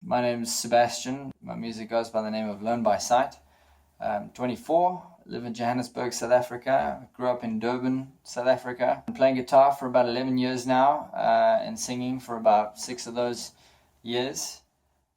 My name's Sebastian. My music goes by the name of Learn by Sight. I'm 24, live in Johannesburg, South Africa. Grew up in Durban, South Africa. I'm playing guitar for about 11 years now, and singing for about 6 of those years.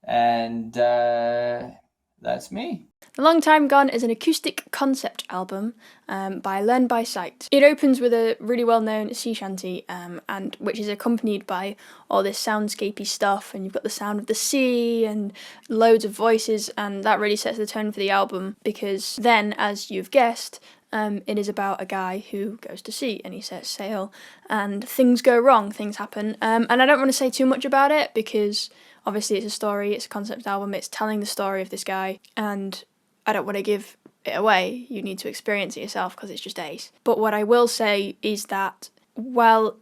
And that's me. A Long Time Gone is an acoustic concept album by Learn by Sight. It opens with a really well-known sea shanty, and which is accompanied by all this soundscapey stuff, and you've got the sound of the sea and loads of voices, and that really sets the tone for the album, because then, as you've guessed, it is about a guy who goes to sea and he sets sail and things go wrong, things happen. And I don't want to say too much about it because obviously it's a story, it's a concept album, it's telling the story of this guy, and I don't want to give it away. You need to experience it yourself because it's just ace. But what I will say is that while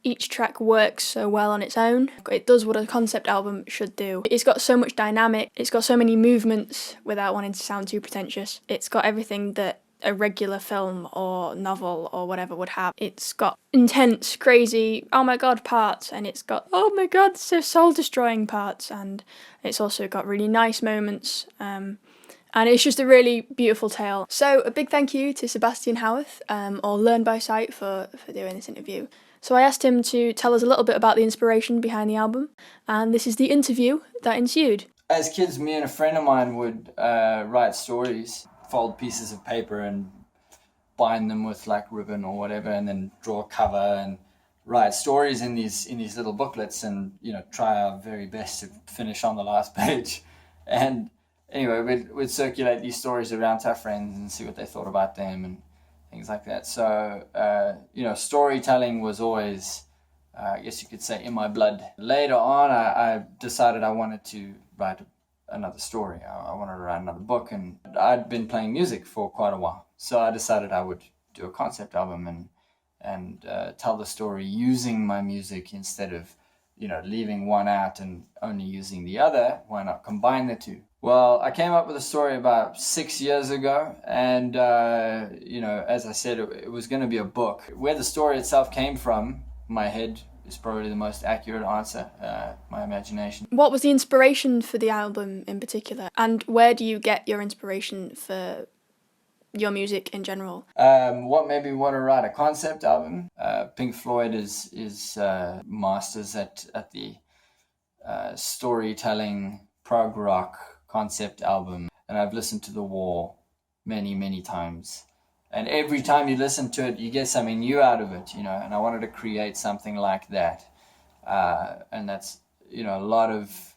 each track works so well on its own, it does what a concept album should do. It's got so much dynamic, it's got so many movements without wanting to sound too pretentious. It's got everything that a regular film or novel or whatever would have. It's got intense, crazy, oh my god parts, and it's got oh my god, so soul-destroying parts, and it's also got really nice moments, and it's just a really beautiful tale. So a big thank you to Sebastian Howarth, or Learn by Sight, for doing this interview. So I asked him to tell us a little bit about the inspiration behind the album, and this is the interview that ensued. As kids, me and a friend of mine would write stories, fold pieces of paper and bind them with like ribbon or whatever, and then draw a cover and write stories in these little booklets, and try our very best to finish on the last page. And anyway, we'd circulate these stories around to our friends and see what they thought about them and things like that. So storytelling was always, I guess you could say, in my blood. Later on, I decided I wanted to write another story. I wanted to write another book, and I'd been playing music for quite a while. So I decided I would do a concept album and tell the story using my music instead of, leaving one out and only using the other. Why not combine the two? Well, I came up with a story about 6 years ago, and, as I said, it was going to be a book. Where the story itself came from, my head, is probably the most accurate answer, my imagination. What was the inspiration for the album in particular? And where do you get your inspiration for your music in general? What made me want to write a concept album? Pink Floyd is masters at the storytelling prog rock concept album. And I've listened to The Wall many times. And every time you listen to it, you get something new out of it, and I wanted to create something like that. And that's, a lot of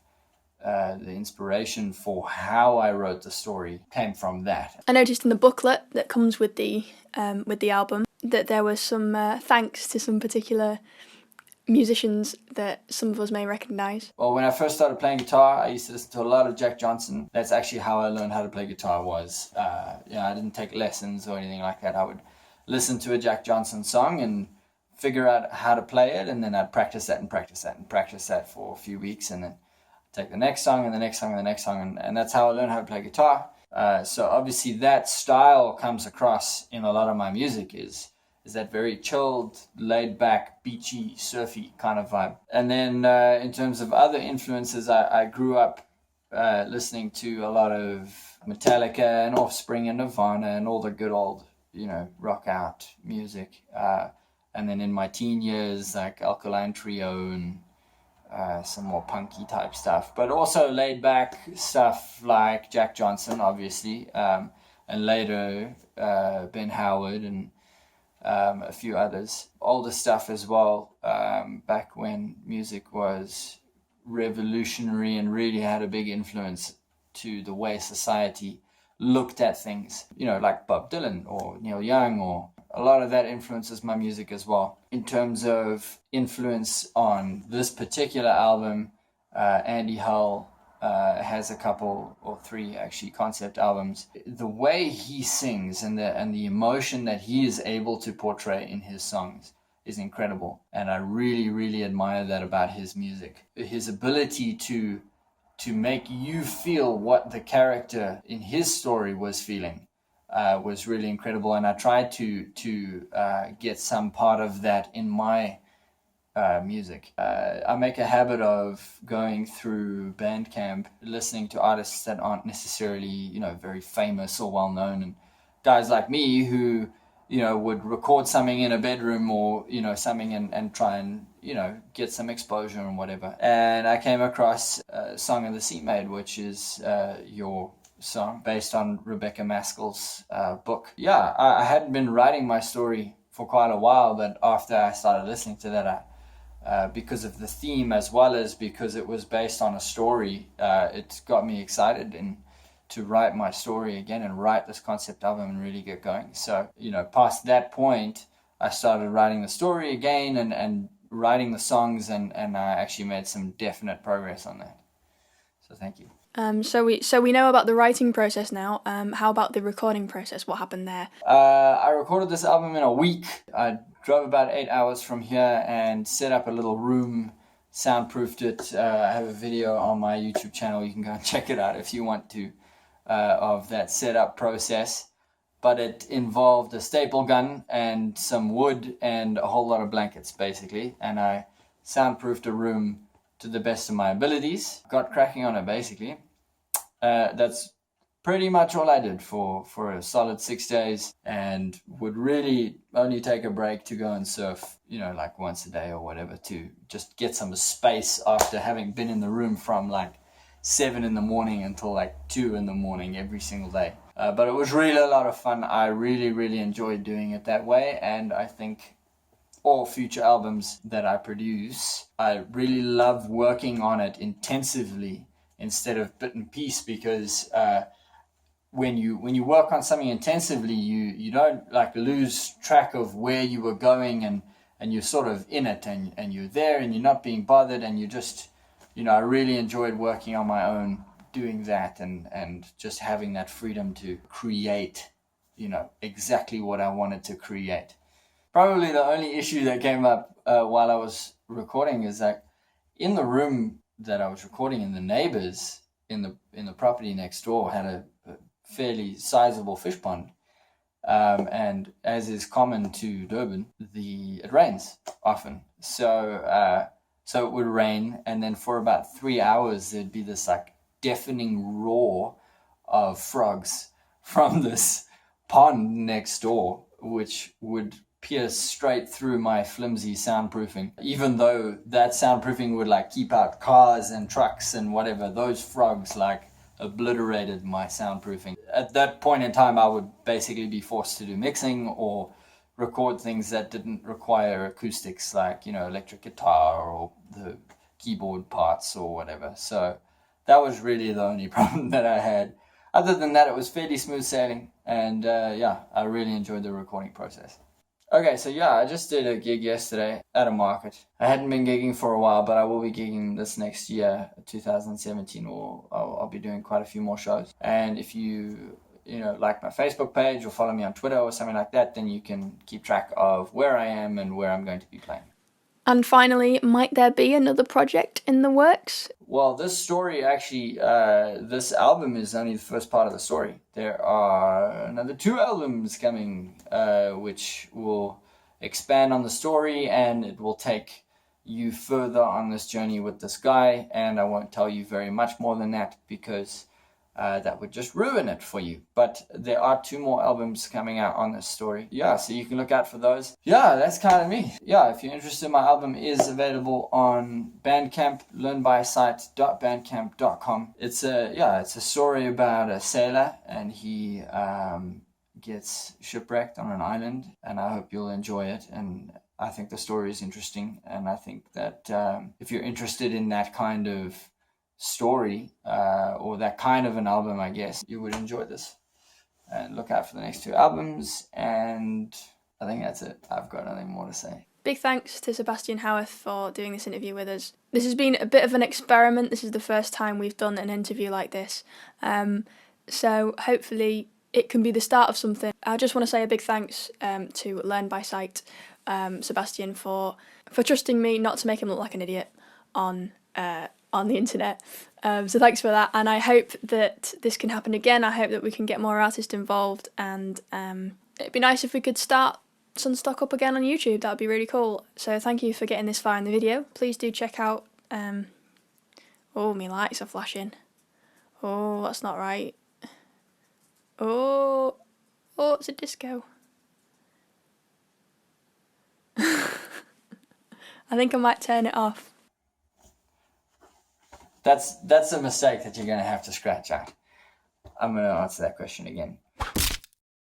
the inspiration for how I wrote the story came from that. I noticed in the booklet that comes with the album that there was some thanks to some particular musicians that some of us may recognise. Well, when I first started playing guitar, I used to listen to a lot of Jack Johnson. That's actually how I learned how to play guitar. I didn't take lessons or anything like that. I would listen to a Jack Johnson song and figure out how to play it, and then I'd practice that for a few weeks, and then take the next song and the next song and the next song, and that's how I learned how to play guitar. So obviously that style comes across in a lot of my music, is that very chilled, laid-back, beachy, surfy kind of vibe. And then in terms of other influences, I grew up listening to a lot of Metallica and Offspring and Nirvana and all the good old, rock out music. And then in my teen years, like Alkaline Trio and some more punky type stuff. But also laid-back stuff like Jack Johnson, obviously, and later Ben Howard and a few others. Older stuff as well, back when music was revolutionary and really had a big influence to the way society looked at things, like Bob Dylan or Neil Young, or a lot of that influences my music as well. In terms of influence on this particular album, Andy Hull has a couple or three actually concept albums. The way he sings and the emotion that he is able to portray in his songs is incredible, and I really admire that about his music. His ability to make you feel what the character in his story was feeling was really incredible, and I tried to get some part of that in my music. I make a habit of going through Bandcamp, listening to artists that aren't necessarily, very famous or well known, and guys like me who, would record something in a bedroom or, something and try and, get some exposure and whatever. And I came across Song of the Sea Maid, which is your song based on Rebecca Maskell's book. Yeah, I hadn't been writing my story for quite a while, but after I started listening to that, because of the theme as well as because it was based on a story, it got me excited and to write my story again and write this concept album and really get going. So, past that point, I started writing the story again and writing the songs, and I actually made some definite progress on that. So thank you. So we know about the writing process now. How about the recording process? What happened there? I recorded this album in a week. I drove about 8 hours from here and set up a little room, soundproofed it. I have a video on my YouTube channel. You can go and check it out if you want to, of that setup process. But it involved a staple gun and some wood and a whole lot of blankets, basically. And I soundproofed a room to the best of my abilities. Got cracking on it, basically. That's pretty much all I did for a solid 6 days, and would really only take a break to go and surf, like once a day or whatever, to just get some space after having been in the room from like 7 in the morning until like 2 in the morning every single day. But it was really a lot of fun. I really, really enjoyed doing it that way, and I think all future albums that I produce, I really love working on it intensively instead of bit and piece, because when you work on something intensively, you don't like lose track of where you were going, and you're sort of in it, and you're there, and you're not being bothered, and you just, I really enjoyed working on my own, doing that, and just having that freedom to create, exactly what I wanted to create. Probably the only issue that came up while I was recording is that in the room that I was recording in, the neighbors in the property next door had a fairly sizable fish pond, and as is common to Durban, it rains often. So it would rain, and then for about 3 hours there'd be this like deafening roar of frogs from this pond next door, which would pierce straight through my flimsy soundproofing. Even though that soundproofing would like keep out cars and trucks and whatever, those frogs like obliterated my soundproofing. At that point in time, I would basically be forced to do mixing or record things that didn't require acoustics, like, electric guitar or the keyboard parts or whatever. So that was really the only problem that I had. Other than that, it was fairly smooth sailing, and I really enjoyed the recording process. Okay, so I just did a gig yesterday at a market. I hadn't been gigging for a while, but I will be gigging this next year, 2017, or I'll be doing quite a few more shows. And if you like my Facebook page or follow me on Twitter or something like that, then you can keep track of where I am and where I'm going to be playing. And finally, might there be another project in the works? Well, this story actually, this album is only the first part of the story. There are another 2 albums coming, which will expand on the story, and it will take you further on this journey with this guy. And I won't tell you very much more than that, because that would just ruin it for you. But there are 2 more albums coming out on this story. So you can look out for those. That's kind of me. If you're interested, my album is available on Bandcamp, learnbysite.bandcamp.com. It's a story about a sailor, and he gets shipwrecked on an island, and I hope you'll enjoy it. And I think the story is interesting, and I think that if you're interested in that kind of story, or that kind of an album, I guess you would enjoy this. And look out for the next 2 albums, and I think that's it. I've got nothing more to say. Big thanks to Sebastian Howarth for doing this interview with us. This has been a bit of an experiment. This is the first time we've done an interview like this, so hopefully it can be the start of something. I just want to say a big thanks to Learn by Sight, Sebastian, for trusting me not to make him look like an idiot on the internet. So thanks for that, and I hope that this can happen again. I hope that we can get more artists involved, and it'd be nice if we could start SunStock up again on YouTube. That would be really cool. So thank you for getting this far in the video. Please do check out... Oh, my lights are flashing. Oh, that's not right. Oh, it's a disco. I think I might turn it off. That's a mistake that you're going to have to scratch out. I'm going to answer that question again.